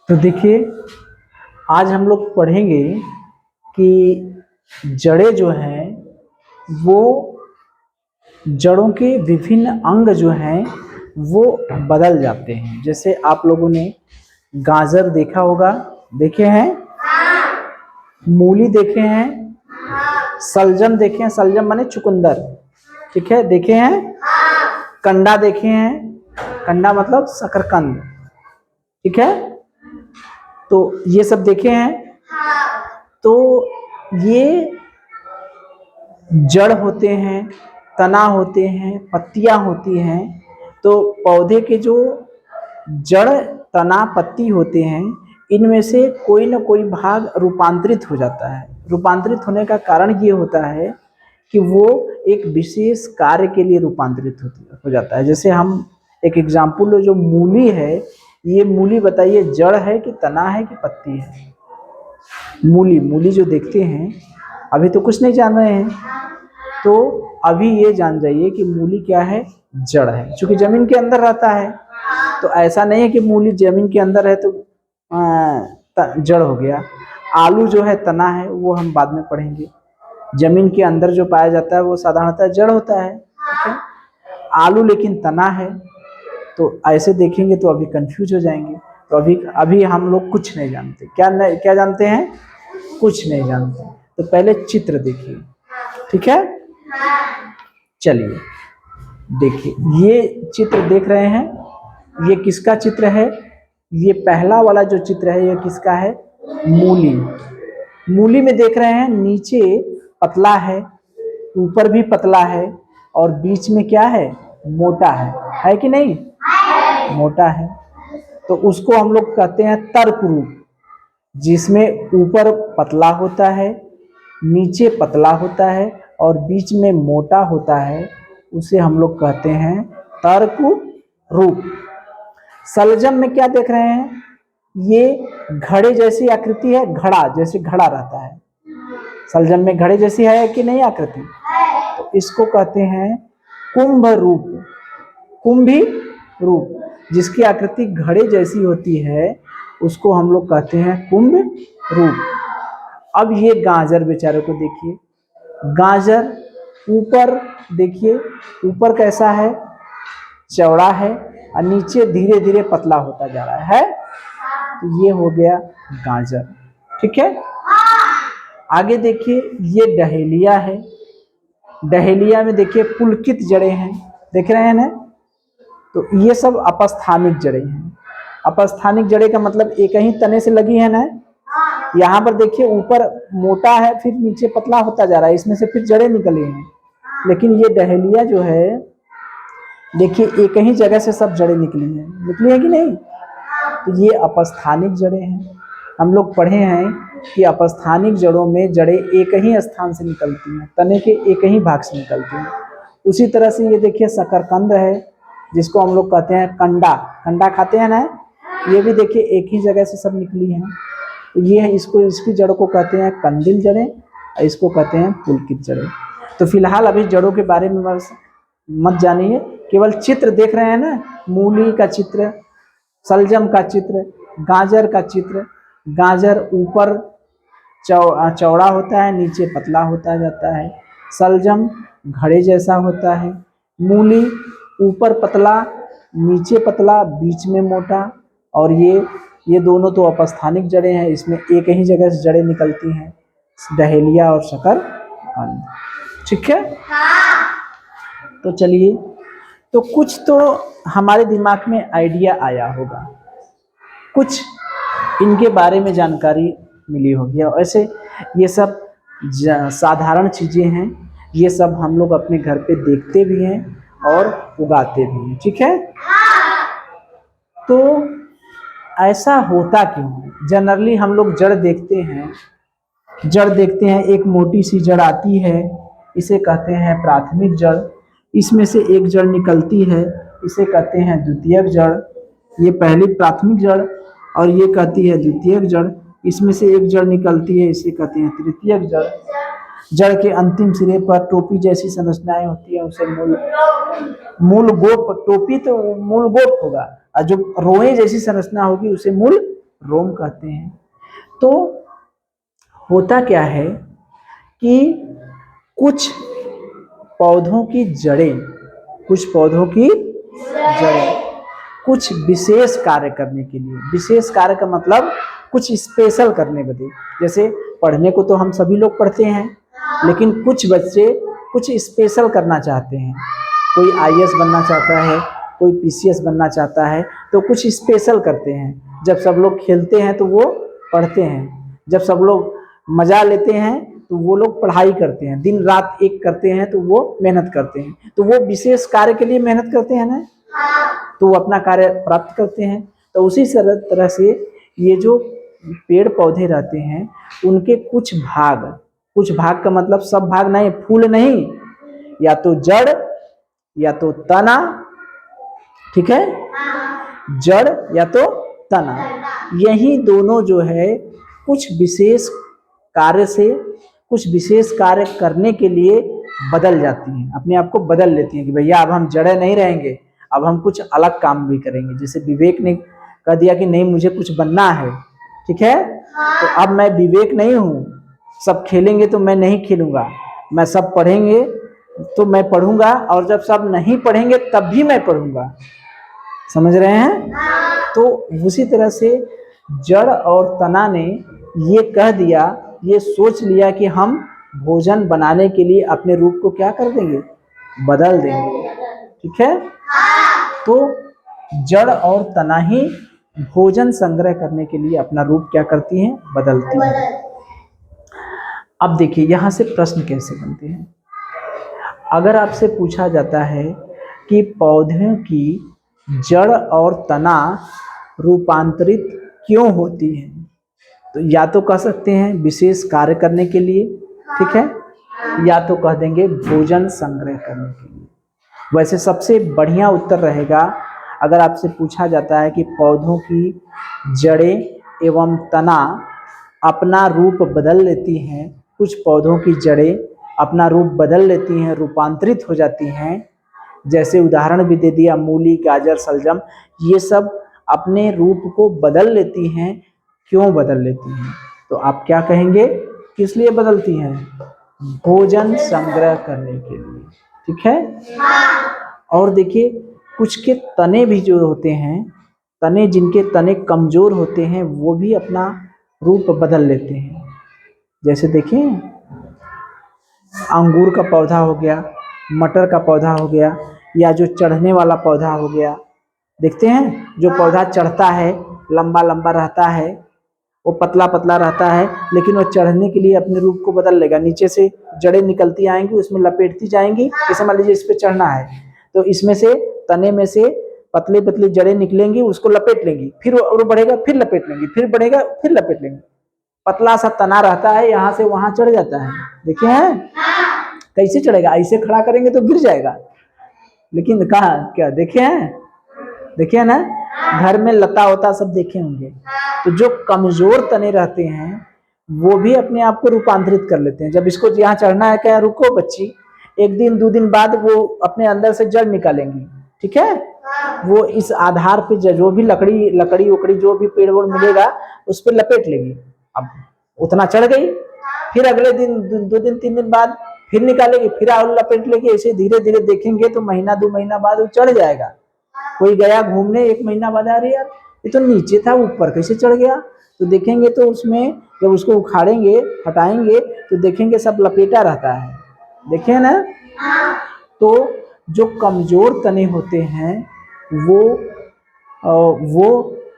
तो देखिए, आज हम लोग पढ़ेंगे कि जड़ें जो हैं वो जड़ों के विभिन्न अंग जो हैं वो बदल जाते हैं। जैसे आप लोगों ने गाजर देखा होगा, देखे हैं? मूली देखे हैं? सलजम देखे हैं? सलजम माने चुकंदर, ठीक है, देखे हैं? कंडा देखे हैं? कंडा मतलब शकरकंद, ठीक है। तो ये सब देखे हैं। तो ये जड़ होते हैं, तना होते हैं, पत्तियां होती हैं। तो पौधे के जो जड़, तना, पत्ती होते हैं, इनमें से कोई ना कोई भाग रूपांतरित हो जाता है। रूपांतरित होने का कारण ये होता है कि वो एक विशेष कार्य के लिए रूपांतरित हो जाता है। जैसे हम एक एग्जाम्पल लो, जो मूली है, ये मूली बताइए जड़ है कि तना है कि पत्ती है? मूली जो देखते हैं, अभी तो कुछ नहीं जान रहे हैं, तो अभी ये जान जाइए कि मूली क्या है? जड़ है, क्योंकि जमीन के अंदर रहता है। तो ऐसा नहीं है कि मूली जमीन के अंदर है तो जड़ हो गया। आलू जो है तना है, वो हम बाद में पढ़ेंगे। जमीन के अंदर जो पाया जाता है वो साधारणतः जड़ होता है, ठीक है। आलू लेकिन तना है, तो ऐसे देखेंगे तो अभी कंफ्यूज हो जाएंगे। तो अभी हम लोग कुछ नहीं जानते। क्या जानते हैं? कुछ नहीं जानते। तो पहले चित्र देखिए, ठीक है। चलिए देखिए, ये चित्र देख रहे हैं, ये किसका चित्र है? ये पहला वाला जो चित्र है ये किसका है? मूली। मूली में देख रहे हैं, नीचे पतला है, ऊपर भी पतला है, और बीच में क्या है? मोटा है कि नहीं? मोटा है। तो उसको हम लोग कहते हैं तर्क रूप, जिसमें ऊपर पतला होता है, नीचे पतला होता है और बीच में मोटा होता है, उसे हम लोग कहते हैं तर्क रूप। सलजम में क्या देख रहे हैं? ये घड़े जैसी आकृति है, घड़ा जैसे घड़ा रहता है। सलजम में घड़े जैसी है कि नहीं आकृति? तो इसको कहते हैं कुंभ रूप। कुंभी रूप, जिसकी आकृति घड़े जैसी होती है, उसको हम लोग कहते हैं कुंभ रूप। अब ये गाजर बेचारे को देखिए, गाजर ऊपर देखिए, ऊपर कैसा है? चौड़ा है, और नीचे धीरे धीरे पतला होता जा रहा है। तो ये हो गया गाजर, ठीक है। आगे देखिए, ये डहेलिया है। डहेलिया में देखिए पुलकित जड़ें हैं, देख रहे हैं ना? तो ये सब अपस्थानिक जड़ें हैं। अपस्थानिक जड़ें का मतलब एक ही तने से लगी है ना। यहाँ पर देखिए ऊपर मोटा है, फिर नीचे पतला होता जा रहा है, इसमें से फिर जड़ें निकली हैं। लेकिन ये डहेलिया जो है, देखिए एक ही जगह से सब जड़ें निकली हैं कि नहीं? तो ये अपस्थानिक जड़ें हैं। हम लोग पढ़े हैं कि अपस्थानिक जड़ों में जड़ें एक ही स्थान से निकलती हैं, तने के एक ही भाग से निकलती हैं। उसी तरह से ये देखिए शकरकंद है, जिसको हम लोग कहते हैं कंडा। कंडा खाते हैं ना, ये भी देखिए एक ही जगह से सब निकली हैं। तो ये है, इसकी जड़ों को कहते हैं कंदिल जड़ें, और इसको कहते हैं पुलकित जड़ें। तो फिलहाल अभी जड़ों के बारे में बस मत जानिए, केवल चित्र देख रहे हैं ना। मूली का चित्र, सलजम का चित्र, गाजर का चित्र। गाजर ऊपर चौड़ा होता है, नीचे पतला होता जाता है। सलजम घड़े जैसा होता है। मूली ऊपर पतला, नीचे पतला, बीच में मोटा। और ये दोनों तो अपस्थानिक जड़ें हैं, इसमें एक ही जगह से जड़ें निकलती हैं, डहेलिया और शकरकंद, ठीक है। तो चलिए, तो कुछ तो हमारे दिमाग में आइडिया आया होगा, कुछ इनके बारे में जानकारी मिली होगी। और ऐसे ये सब साधारण चीज़ें हैं, ये सब हम लोग अपने घर पे देखते भी हैं और उगाते भी हैं, ठीक है। तो ऐसा होता क्यों है? जनरली हम लोग जड़ देखते हैं, एक मोटी सी जड़ आती है, इसे कहते हैं प्राथमिक जड़। इसमें से एक जड़ निकलती है, इसे कहते हैं द्वितीयक जड़। ये पहली प्राथमिक जड़, और ये कहती है द्वितीयक जड़। इसमें से एक जड़ निकलती है, इसे कहते हैं तृतीयक जड़। जड़ के अंतिम सिरे पर टोपी जैसी संरचनाएं होती है उसे मूल गोप, टोपी तो मूल गोप होगा, और जो रोए जैसी संरचना होगी उसे मूल रोम कहते हैं। तो होता क्या है कि कुछ पौधों की जड़ें, कुछ पौधों की जड़ें कुछ विशेष कार्य करने के लिए, विशेष कार्य का मतलब कुछ स्पेशल करने बदे, जैसे पढ़ने को तो हम सभी लोग पढ़ते हैं, लेकिन कुछ बच्चे कुछ स्पेशल करना चाहते हैं। कोई आईएएस बनना चाहता है, कोई पीसीएस बनना चाहता है, तो कुछ स्पेशल करते हैं। जब सब लोग खेलते हैं तो वो पढ़ते हैं, जब सब लोग मजा लेते हैं तो वो लोग पढ़ाई करते हैं, दिन रात एक करते हैं तो वो मेहनत करते हैं। तो वो विशेष कार्य के लिए मेहनत करते हैं ना, तो वो अपना कार्य प्राप्त करते हैं। तो उसी तरह से ये जो पेड़ पौधे रहते हैं उनके कुछ भाग, कुछ भाग का मतलब सब भाग नहीं, फूल नहीं, या तो जड़ या तो तना, ठीक है, जड़ या तो तना, यही दोनों जो है कुछ विशेष कार्य से, कुछ विशेष कार्य करने के लिए बदल जाती हैं, अपने आप को बदल लेती हैं कि भैया अब हम जड़े नहीं रहेंगे, अब हम कुछ अलग काम भी करेंगे। जैसे विवेक ने कह दिया कि नहीं मुझे कुछ बनना है, ठीक है, तो अब मैं विवेक नहीं हूँ, सब खेलेंगे तो मैं नहीं खेलूंगा, मैं सब पढ़ेंगे तो मैं पढ़ूंगा, और जब सब नहीं पढ़ेंगे तब भी मैं पढ़ूंगा। समझ रहे हैं? तो उसी तरह से जड़ और तना ने ये कह दिया, ये सोच लिया कि हम भोजन बनाने के लिए अपने रूप को क्या कर देंगे, बदल देंगे, ठीक है। तो जड़ और तना ही भोजन संग्रह करने के लिए अपना रूप क्या करती हैं, बदलती हैं। अब देखिए यहाँ से प्रश्न कैसे बनते हैं। अगर आपसे पूछा जाता है कि पौधों की जड़ और तना रूपांतरित क्यों होती है, तो या तो कह सकते हैं विशेष कार्य करने के लिए, ठीक है, या तो कह देंगे भोजन संग्रह करने के लिए। वैसे सबसे बढ़िया उत्तर रहेगा अगर आपसे पूछा जाता है कि पौधों की जड़ें एवं तना अपना रूप बदल लेती हैं, कुछ पौधों की जड़ें अपना रूप बदल लेती हैं, रूपांतरित हो जाती हैं, जैसे उदाहरण भी दे दिया मूली, गाजर, शलजम, ये सब अपने रूप को बदल लेती हैं। क्यों बदल लेती हैं? तो आप क्या कहेंगे, किस लिए बदलती हैं? भोजन संग्रह करने के लिए, ठीक है। और देखिए कुछ के तने भी जो होते हैं, तने जिनके तने कमजोर होते हैं वो भी अपना रूप बदल लेते हैं। जैसे देखिए अंगूर का पौधा हो गया, मटर का पौधा हो गया, या जो चढ़ने वाला पौधा हो गया, देखते हैं जो पौधा चढ़ता है लंबा लंबा रहता है, वो पतला पतला रहता है, लेकिन वो चढ़ने के लिए अपने रूप को बदल लेगा, नीचे से जड़ें निकलती आएंगी, उसमें लपेटती जाएंगी। जैसे मान लीजिए इस पे चढ़ना है तो इसमें से तने में से पतली पतली जड़ें निकलेंगी, उसको लपेट लेंगी, फिर वो बढ़ेगा, फिर लपेट लेंगी, फिर बढ़ेगा, फिर लपेट लेंगी। पतला सा तना रहता है, यहाँ से वहां चढ़ जाता है। देखिए हैं कैसे चढ़ेगा, ऐसे खड़ा करेंगे तो गिर जाएगा, लेकिन कहा क्या देखे हैं, देखिए ना, घर में लता होता सब देखे होंगे। तो जो कमजोर तने रहते हैं वो भी अपने आप को रूपांतरित कर लेते हैं। जब इसको यहाँ चढ़ना है, क्या रुको बच्ची, एक दिन 2 दिन बाद वो अपने अंदर से जड़ निकालेंगी, ठीक है, वो इस आधार पे जो भी लकड़ी उकड़ी जो भी पेड़ वोड़ मिलेगा उस पर लपेट लेगी। अब उतना चढ़ गई, फिर अगले दिन 2 दिन 3 दिन बाद फिर निकालेगी, फिर और लपेट लेगी। ऐसे धीरे धीरे देखेंगे तो महीना 2 महीना बाद वो चढ़ जाएगा। कोई गया घूमने 1 महीना बाद, अरे यार ये तो नीचे था ऊपर कैसे चढ़ गया, तो देखेंगे तो उसमें जब उसको उखाड़ेंगे हटाएंगे तो देखेंगे सब लपेटा रहता है, देखें ना। तो जो कमजोर तने होते हैं वो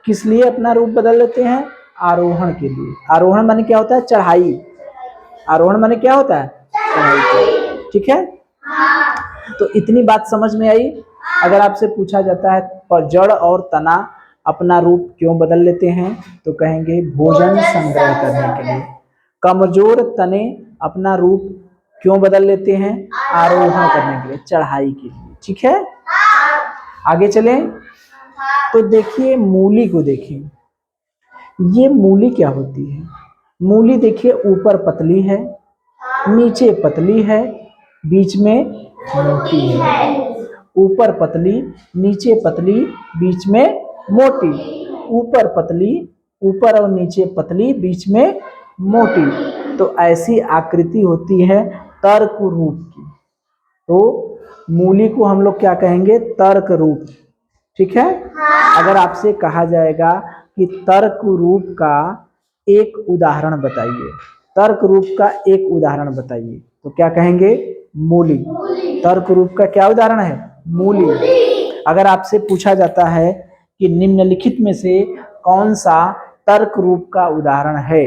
किस लिए अपना रूप बदल लेते हैं, आरोहण के लिए। आरोहण माने क्या होता है, चढ़ाई। आरोहण माने क्या होता है, चढ़ाई, ठीक है। तो इतनी बात समझ में आई। अगर आपसे पूछा जाता है जड़ और तना अपना रूप क्यों बदल लेते हैं, तो कहेंगे भोजन संग्रह करने के लिए। कमजोर तने अपना रूप क्यों बदल लेते हैं, आरोहण करने के लिए, चढ़ाई के लिए, ठीक है। आगे चलें तो देखिए मूली को देखिए, ये मूली क्या होती है। मूली देखिए ऊपर पतली है नीचे पतली है, बीच में मोटी है। ऊपर पतली, नीचे पतली, बीच में मोटी। ऊपर पतली, ऊपर और नीचे पतली, बीच में मोटी। तो ऐसी आकृति होती है तर्क रूप की। तो मूली को हम लोग क्या कहेंगे? तर्क रूप। ठीक है। अगर आपसे कहा जाएगा कि तर्क रूप का एक उदाहरण बताइए, तर्क रूप का एक उदाहरण बताइए, तो क्या कहेंगे? मूली। तर्क रूप का क्या उदाहरण है? मूली। अगर आपसे पूछा जाता है कि निम्नलिखित में से कौन सा तर्क रूप का उदाहरण है?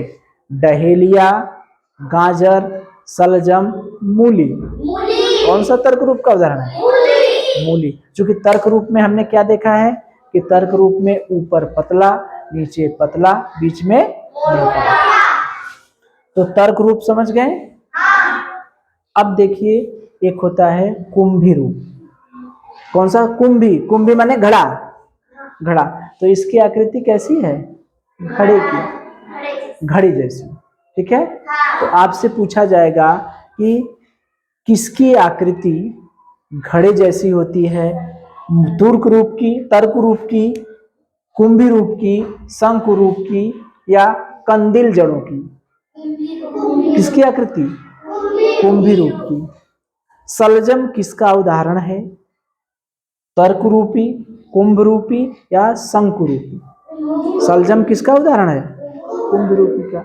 डहेलिया, गाजर, सलजम, मूली। कौन सा तर्क रूप का उदाहरण है? मूली। क्योंकि तर्क रूप में हमने क्या देखा है कि तर्क रूप में ऊपर पतला, नीचे पतला, बीच में मोटा। तो तर्क रूप समझ गए? अब देखिए, एक होता है कुंभी रूप। कौन सा? कुंभी। कुंभी माने घड़ा। घड़ा। तो इसकी आकृति कैसी है? घड़े की, घड़ी जैसी। ठीक है। तो आपसे पूछा जाएगा कि किसकी आकृति घड़े जैसी होती है? तुर्क रूप की, तर्क रूप की, कुंभी रूप की, शंख रूप की, या कंदिल जड़ों की? किसकी आकृति? कुंभी रूप की। सलजम किसका उदाहरण है? तर्क रूपी, कुंभ रूपी, या शंख रूपी? सलजम किसका उदाहरण है? कुंभ रूपी का।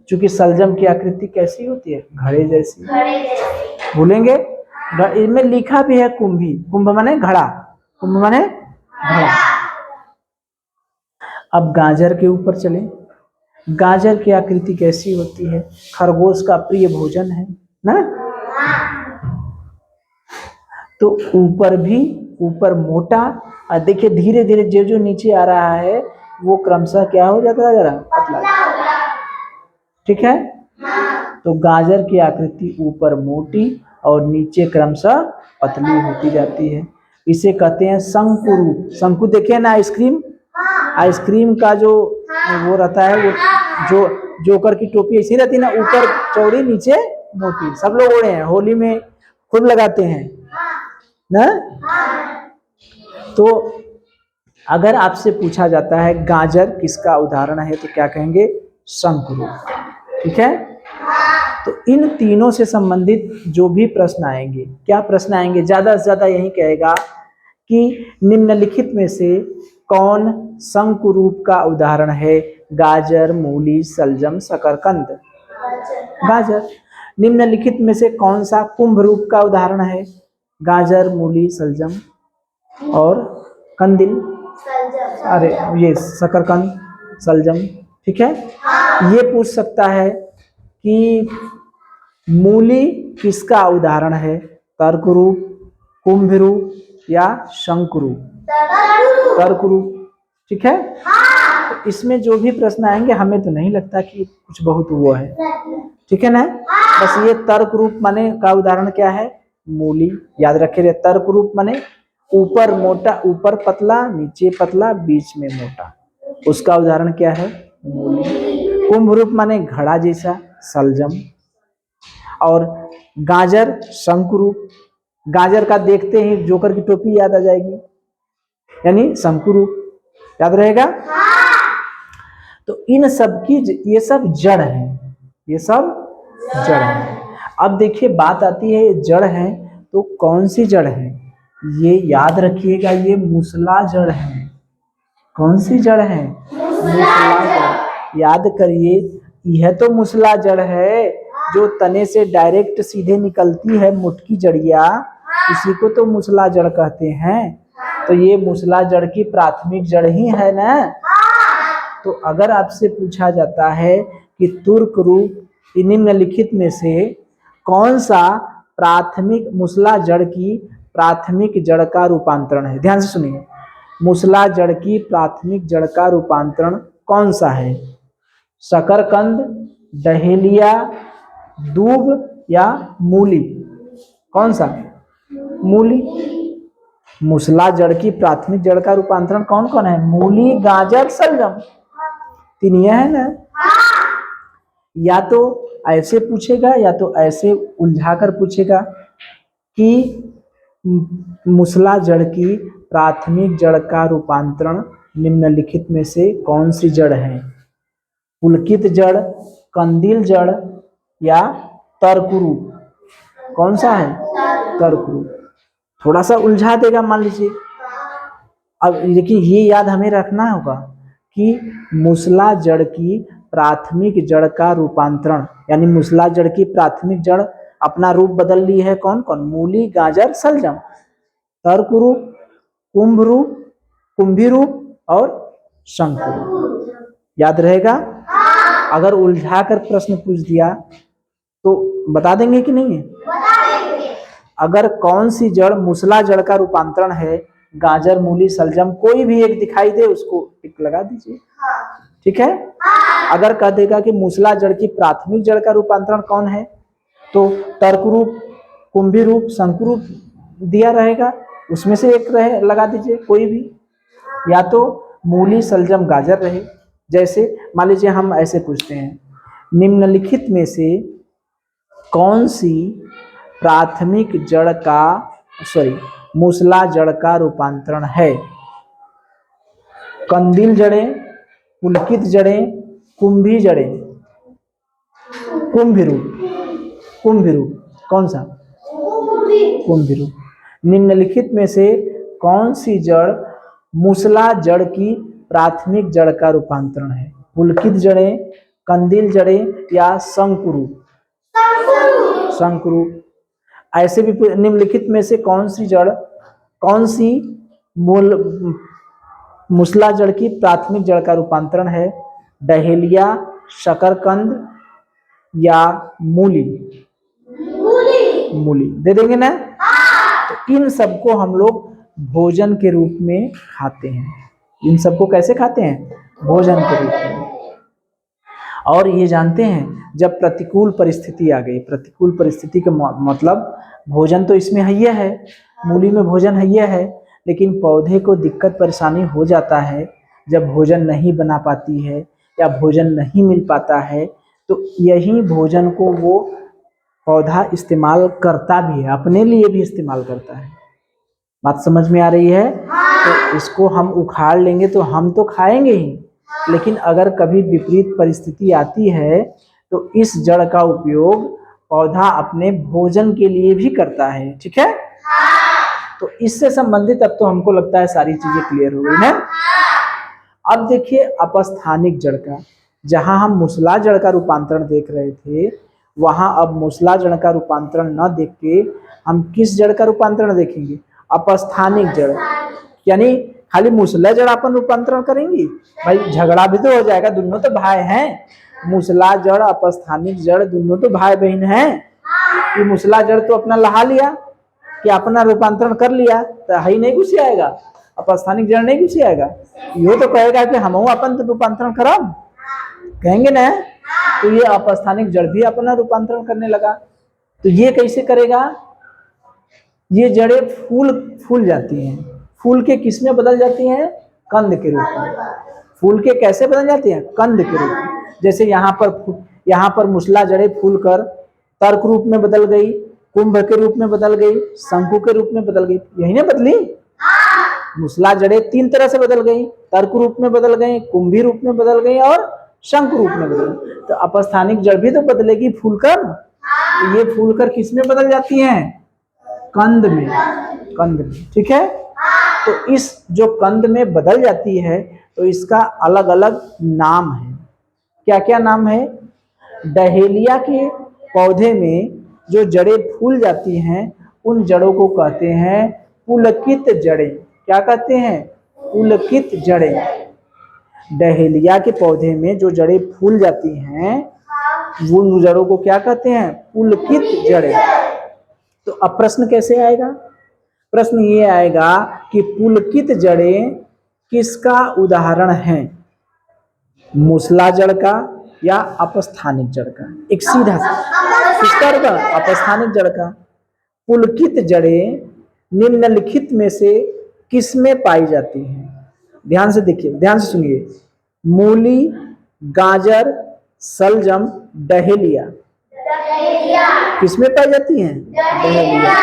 क्योंकि सलजम की आकृति कैसी होती है? घड़े जैसी। भूलेंगे? इनमें लिखा भी है कुंभी। कुंभ माने घड़ा, कुंभ माने घड़ा। अब गाजर के ऊपर चले। गाजर की आकृति कैसी होती है? खरगोश का प्रिय भोजन है ना। तो ऊपर भी, ऊपर मोटा, और देखिए धीरे धीरे जो जो नीचे आ रहा है वो क्रमशः क्या हो जाता है? जरा पतला। ठीक है। तो गाजर की आकृति ऊपर मोटी और नीचे क्रमशः पतली होती जाती है। इसे कहते हैं शंकु रूप। शंकु देखिए ना, आइसक्रीम, आइसक्रीम का जो वो रहता है, वो जो जोकर की टोपी ऐसी रहती है ना, ऊपर चौड़ी नीचे मोटी। सब लोग ओढ़े हैं, होली में खूब लगाते हैं ना। तो अगर आपसे पूछा जाता है गाजर किसका उदाहरण है, तो क्या कहेंगे? शंकु रूप। ठीक है। तो इन तीनों से संबंधित जो भी प्रश्न आएंगे, क्या प्रश्न आएंगे? ज्यादा से ज्यादा यही कहेगा कि निम्नलिखित में से कौन शंकु रूप का उदाहरण है? गाजर, मूली, सलजम, शकरकंद। गाजर। निम्नलिखित में से कौन सा कुंभ रूप का उदाहरण है? गाजर, मूली, सलजम और कंदिल। अरे ये शकरकंद, सलजम। ठीक है। ये पूछ सकता है कि मूली किसका उदाहरण है? तर्क रूप, कुंभ रूप, या शंकु रूप? तर्क रूप। ठीक है। तो इसमें जो भी प्रश्न आएंगे, हमें तो नहीं लगता कि कुछ बहुत वो है। ठीक है ना। बस ये तर्क रूप माने का उदाहरण क्या है? मूली। याद रखे, तर्क रूप माने ऊपर मोटा, ऊपर पतला, नीचे पतला, बीच में मोटा। उसका उदाहरण क्या है? मूली। कुंभ रूप माने घड़ा जैसा, सलजम। और गाजर शंकु रूप। गाजर का देखते ही जोकर की टोपी याद आ जाएगी, यानी शंकु रूप। याद रहेगा? तो इन सब की, ये सब जड़ है, ये सब जड़ है। अब देखिए बात आती है, ये जड़ है तो कौन सी जड़ है? ये याद रखिएगा, ये मूसला जड़ है। कौन सी जड़ है? मूसला जड़। याद करिए, यह तो मूसला जड़ है जो तने से डायरेक्ट सीधे निकलती है, मुटकी जड़िया, इसी को तो मूसला जड़ कहते हैं। तो ये मूसला जड़ की प्राथमिक जड़ ही है ना। तो अगर आपसे पूछा जाता है कि तुर्क रूप निम्नलिखित में से कौन सा प्राथमिक मूसला जड़ की प्राथमिक जड़ का रूपांतरण है, ध्यान से सुनिए, मूसला जड़ की प्राथमिक जड़ का रूपांतरण कौन सा है? शकरकंद, डहेलिया, दूब या मूली? कौन सा? मूली। मूसला जड़ की प्राथमिक जड़ का रूपांतरण कौन कौन है? मूली, गाजर, सलजम। तीन ये है ना। या तो ऐसे पूछेगा या तो ऐसे उलझाकर पूछेगा कि मूसला जड़ की प्राथमिक जड़ का रूपांतरण निम्नलिखित में से कौन सी जड़ है? पुलकित जड़, कंदील जड़ या तर्करूप? कौन सा है? तर्करूप। थोड़ा सा उलझा देगा मान लीजिए। अब देखिए ये याद हमें रखना होगा कि मूसला जड़ की प्राथमिक जड़ का रूपांतरण, यानी मूसला जड़ की प्राथमिक जड़ अपना रूप बदल ली है कौन कौन? मूली, गाजर, शलजम। तर्क रूप, कुंभ रूप, कुंभी रूप और शंकु रूप। याद रहेगा? अगर उलझा कर प्रश्न पूछ दिया तो बता देंगे कि नहीं? बता देंगे। अगर कौन सी जड़ मूसला जड़ का रूपांतरण है, गाजर, मूली, शलजम, कोई भी एक दिखाई दे उसको टिक लगा दीजिए। ठीक है? अगर कह देगा कि मूसला जड़ की प्राथमिक जड़ का रूपांतरण कौन है, तो तर्क रूप, कुंभी रूप, शंकु रूप दिया रहेगा, उसमें से एक रहे लगा दीजिए कोई भी, या तो मूली, शलजम, गाजर रहे। जैसे मान लीजिए हम ऐसे पूछते हैं, निम्नलिखित में से कौन सी प्राथमिक जड़ का मूसला जड़ का रूपांतरण है? कंदील जड़ें, पुलकित जड़ें, कुंभी जड़ें, कुंभी रूप। कुंभी रूप कौन सा? कुंभी रूप। निम्नलिखित में से कौन सी जड़ मूसला जड़ की प्राथमिक जड़ का रूपांतरण है? पुलकित जड़ें, कंदील जड़ें या शंकु रूप? शंकु रूप। ऐसे भी निम्नलिखित में से कौन सी मूसला जड़ की प्राथमिक जड़ का रूपांतरण है? डहेलिया, शकरकंद या मूली? मूली दे देंगे ना? तो इन सबको हम लोग भोजन के रूप में खाते हैं। इन सबको कैसे खाते हैं? भोजन के रूप में। और ये जानते हैं, जब प्रतिकूल परिस्थिति आ गई, प्रतिकूल परिस्थिति का मतलब भोजन तो इसमें है, मूली में भोजन है, लेकिन पौधे को दिक्कत परेशानी हो जाता है जब भोजन नहीं बना पाती है या भोजन नहीं मिल पाता है, तो यही भोजन को वो पौधा इस्तेमाल करता भी है, अपने लिए भी इस्तेमाल करता है। बात समझ में आ रही है? तो इसको हम उखाड़ लेंगे तो हम तो खाएंगे ही, लेकिन अगर कभी विपरीत परिस्थिति आती है तो इस जड़ का उपयोग पौधा अपने भोजन के लिए भी करता है। ठीक है? तो इससे संबंधित अब तो हमको लगता है सारी चीजें क्लियर हो गई है। अब देखिए अपस्थानिक जड़ का, जहां हम मूसला जड़ का रूपांतरण देख रहे थे, वहां अब मूसला जड़ का रूपांतरण न देख के हम किस जड़ का रूपांतरण देखेंगे? अपस्थानिक जड़। यानी खाली मूसला जड़ अपन रूपांतरण करेंगे? भाई झगड़ा भी तो हो जाएगा, दोनों तो भाई हैं। मूसला जड़, अपस्थानिक जड़ दोनों तो भाई बहन हैं। ये मूसला जड़ तो अपना लहा लिया कि अपना रूपांतरण कर लिया, तो ही नहीं घुसी आएगा, अपस्थानिक जड़ नहीं घुसी आएगा। यो तो कहेगा कि हम अपन तो रूपांतरण करब, कहेंगे ना? तो ये अपस्थानिक जड़ भी अपना रूपांतरण करने लगा। तो ये कैसे करेगा? ये जड़ें फूल जाती हैं। फूल के किस में बदल जाती हैं? कंद के रूप में। फूल के कैसे बदल जाती हैं? कंद के रूप में। जैसे यहाँ पर मूसला जड़ें फूल कर तर्क रूप में बदल गई, कुंभ के रूप में बदल गई, शंकु के रूप में बदल गई। यही ना बदली? मूसला जड़ें 3 तरह से बदल गई, तर्क रूप में बदल गई, कुंभी रूप में बदल गई और शंकु रूप में बदल गई। तो अपस्थानिक जड़ भी तो बदलेगी फूलकर। तो ये फूलकर किस में बदल जाती हैं? कंद में। कंद में। ठीक है? तो इस जो कंद में बदल जाती है तो इसका अलग अलग नाम है। क्या क्या नाम है? डहेलिया के पौधे में जो जड़ें फूल जाती हैं उन जड़ों को कहते हैं पुलकित जड़ें। क्या कहते हैं? पुलकित जड़ें। डहेलिया के पौधे में जो जड़ें फूल जाती हैं वो जड़ों को क्या कहते हैं? पुलकित जड़ें। तो अब प्रश्न कैसे आएगा? प्रश्न ये आएगा कि पुलकित जड़ें किसका उदाहरण है? मूसला जड़ का या अपस्थानिक जड़ का? एक सीधा किसका होगा? अपस्थानिक जड़ का। पुलकित जड़ें निम्नलिखित में से किस में पाई जाती हैं? ध्यान से देखिए, ध्यान से सुनिए। मूली, गाजर, शलजम, डहेलिया, किसमें पाई जाती हैं? डहेलिया।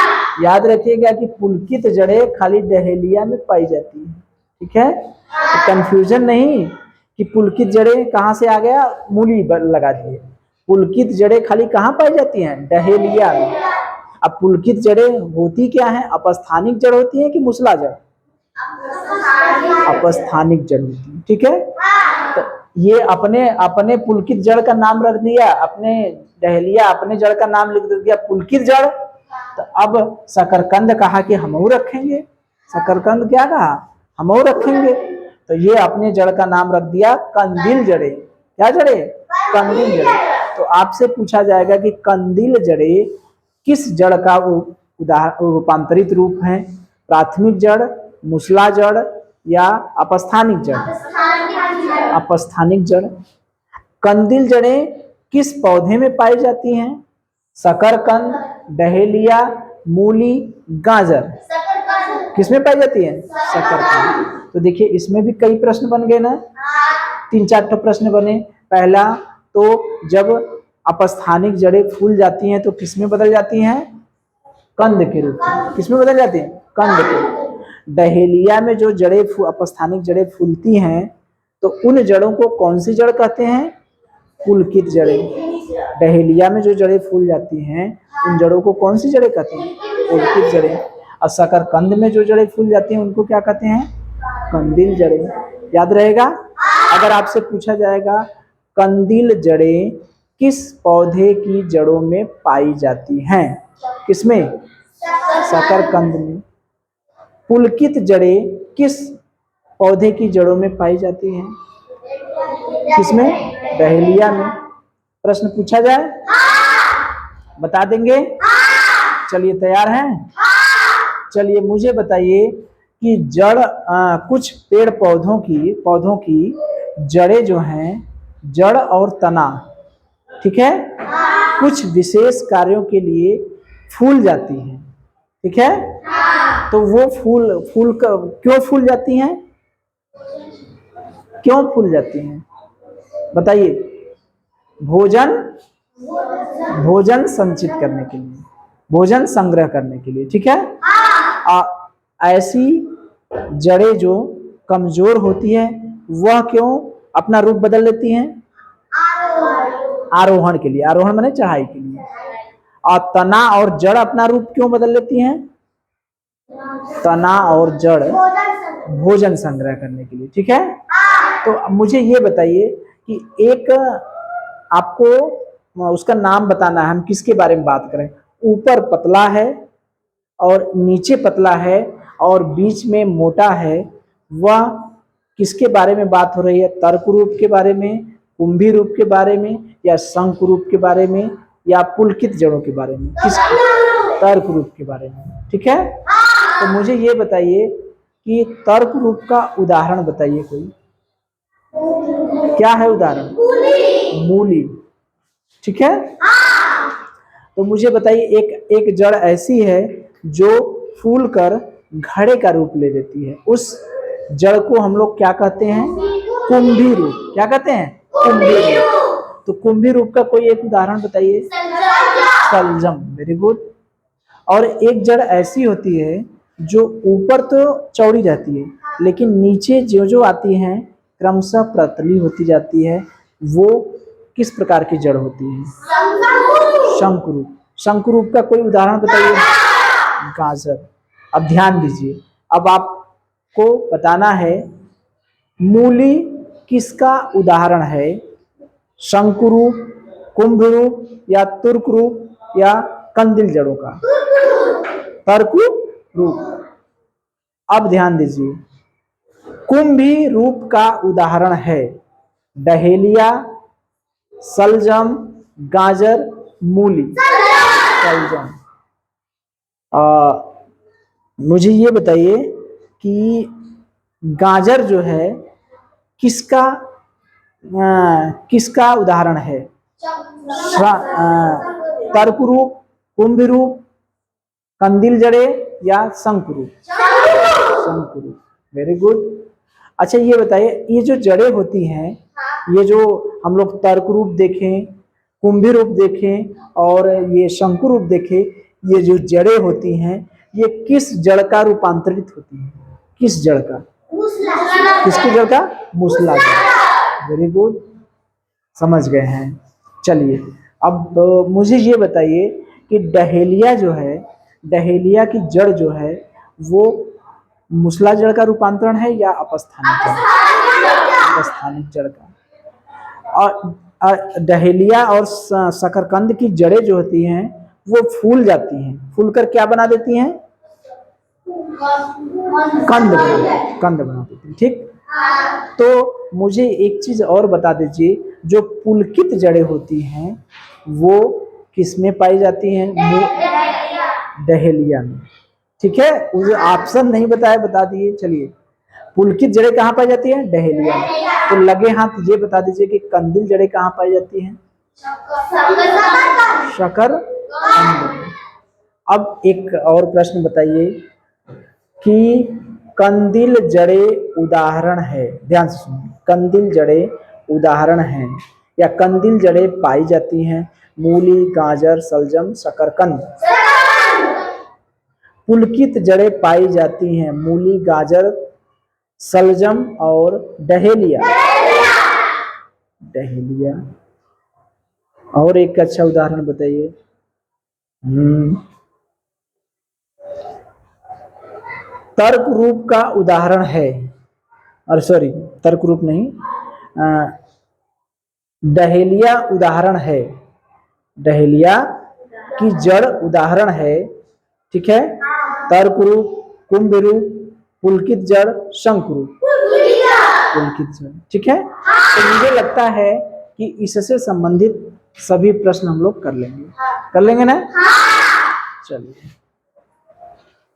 याद रखिएगा कि पुलकित जड़ें खाली डहेलिया में पाई जाती है। ठीक है, तो कंफ्यूजन नहीं कि पुलकित जड़ें कहाँ से आ गया, मूली लगा दिए। पुलकित जड़ें खाली कहाँ पाई जाती हैं? डहेलिया में। अब पुलकित जड़ें होती क्या है? अपस्थानिक जड़ होती है कि मूसला जड़? अपस्थानिक जड़ होती है। ठीक है, तो ये अपने अपने पुलकित जड़ का नाम रख दिया, अपने डहेलिया अपने जड़ का नाम लिख दिया पुलकित जड़। तो अब शकरकंद कहा कि हमहू रखेंगे, शकरकंद क्या कहा? हमहू रखेंगे। तो ये अपने जड़ का नाम रख दिया कंदील जड़े। क्या जड़े? कंदील जड़े। तो आपसे पूछा जाएगा कि कंदील जड़े किस जड़ का रूपांतरित रूप है? प्राथमिक जड़, मूसला जड़ या अपस्थानिक जड़? अपस्थानिक जड़। कंदील जड़ें किस पौधे में पाई जाती हैं? शकरकंद, डहेलिया, मूली, गाजर। किसमें पाई जाती है? शकरकंद। तो देखिए इसमें भी कई प्रश्न बन गए ना, 3-4 तो प्रश्न बने। पहला तो जब अपस्थानिक जड़ें फूल जाती हैं तो किसमें बदल जाती हैं? कंद के रूप में। किसमें बदल जाती हैं? कंद के। डहेलिया में जो जड़ें अपस्थानिक जड़ें फूलती हैं तो उन जड़ों को कौन सी जड़ कहते हैं? पुलकित जड़ें। डहेलिया में जो जड़ें फूल जाती हैं उन जड़ों को कौन सी जड़ें कहते हैं? पुलकित जड़ें। और शकरकंद में जो जड़ें फूल जाती हैं उनको क्या कहते हैं? कंदील जड़ें। याद रहेगा। अगर आपसे पूछा जाएगा कंदील जड़ें किस पौधे की जड़ों में पाई जाती हैं? किसमें? शकरकंद में। पुलकित जड़ें किस पौधे की जड़ों में पाई जाती हैं? किसमें? डहेलिया में। प्रश्न पूछा जाए बता देंगे? चलिए तैयार हैं? चलिए मुझे बताइए कि कुछ पेड़ पौधों की जड़ें जो हैं, जड़ और तना, ठीक है, कुछ विशेष कार्यों के लिए फूल जाती हैं। ठीक है, तो वो फूल क्यों फूल जाती हैं? क्यों फूल जाती हैं बताइए? भोजन संचित करने के लिए, भोजन संग्रह करने के लिए। ठीक है, ऐसी जड़ें जो कमजोर होती है वह क्यों अपना रूप बदल लेती हैं? आरोहण के लिए। आरोहण माने चढ़ाई के लिए। और तना और जड़ अपना रूप क्यों बदल लेती हैं? तना और जड़ भोजन संग्रह करने के लिए। ठीक है, तो मुझे ये बताइए कि एक आपको उसका नाम बताना है, हम किसके बारे में बात करें? ऊपर पतला है और नीचे पतला है और बीच में मोटा है, वह किसके बारे में बात हो रही है? तर्क रूप के बारे में, कुंभी रूप के बारे में, या शंकु रूप के बारे में, या पुलकित जड़ों के बारे में? किस? तर्क रूप के बारे में। ठीक है, तो मुझे ये बताइए कि तर्क रूप का उदाहरण बताइए कोई। क्या है उदाहरण? मूली। ठीक है, तो मुझे बताइए एक जड़ ऐसी है जो फूल कर घड़े का रूप ले लेती है, उस जड़ को हम लोग क्या कहते हैं? कुंभी रूप। क्या कहते हैं? कुंभी रूप। तो कुंभी रूप का कोई एक उदाहरण बताइए। सलजम। Very good. और एक जड़ ऐसी होती है जो ऊपर तो चौड़ी रहती है लेकिन नीचे जो जो आती है क्रमशः पतली होती जाती है, वो किस प्रकार की जड़ होती है? शंकुरूप। शंकुरूप का कोई उदाहरण बताइए। गाजर। अब ध्यान दीजिए, अब आपको बताना है मूली किसका उदाहरण है? शंकुरूप, कुंभ रूप, या तुर्क रूप, या कंदील जड़ों का? तर्क रूप। अब ध्यान दीजिए, कुंभी रूप का उदाहरण है डहेलिया, सलजम, गाजर, मूली। सलजम। मुझे ये बताइए कि गाजर जो है किसका उदाहरण है? तर्क रूप, कुंभ रूप, कंदील जड़े, या शंकुरूप? शंकुरूप। Very good. अच्छा ये बताइए, ये जो जड़ें होती हैं, ये जो हम लोग तर्क रूप देखें, कुंभी रूप देखें और ये शंकु रूप देखें, ये जो जड़ें होती हैं ये किस जड़ का रूपांतरित होती हैं? किस जड़ का? किसकी जड़ का? मूसला जड़। वेरी गुड, समझ गए हैं। चलिए अब मुझे ये बताइए कि डहेलिया जो है, डहेलिया की जड़ जो है वो मूसला जड़ का रूपांतरण है या अपस्थानिक जड़? अपस्थानिक जड़ का। और डहेलिया और शकरकंद की जड़ें जो होती हैं वो फूल जाती हैं, फूल कर क्या बना देती हैं? कंद बना देती हैं। ठीक, तो मुझे एक चीज और बता दीजिए, जो पुलकित जड़ें होती हैं वो किसमें पाई जाती हैं? डहेलिया में। ठीक है, मुझे ऑप्शन नहीं बताया, बता दिए। चलिए, पुलकित जड़ें कहाँ पाई जाती है? डहेलिया में। तो लगे हाथ ये बता दीजिए कि कंदिल जड़ें कहाँ पाई जाती हैं? शकरकंद। अब एक और प्रश्न बताइए कि कंदिल जड़ें उदाहरण है, ध्यान से सुनिए, कंदिल जड़ें उदाहरण हैं या कंदिल जड़ें पाई जाती हैं? मूली, गाजर, सलजम, शकरकंद। पुलकित जड़ें पाई जाती हैं मूली, गाजर, सलजम और डहेलिया। डहेलिया। और एक अच्छा उदाहरण बताइए। तर्क रूप का उदाहरण है, और सॉरी तर्क रूप नहीं, डहेलिया उदाहरण है, डहेलिया की जड़ उदाहरण है। ठीक है, तर्क रूप, कुंभ रूप, पुलकित जड़, शंकु रूप। पुलकित जड़। ठीक है, तो मुझे लगता है कि इससे संबंधित सभी प्रश्न हम लोग कर लेंगे ना? चलिए।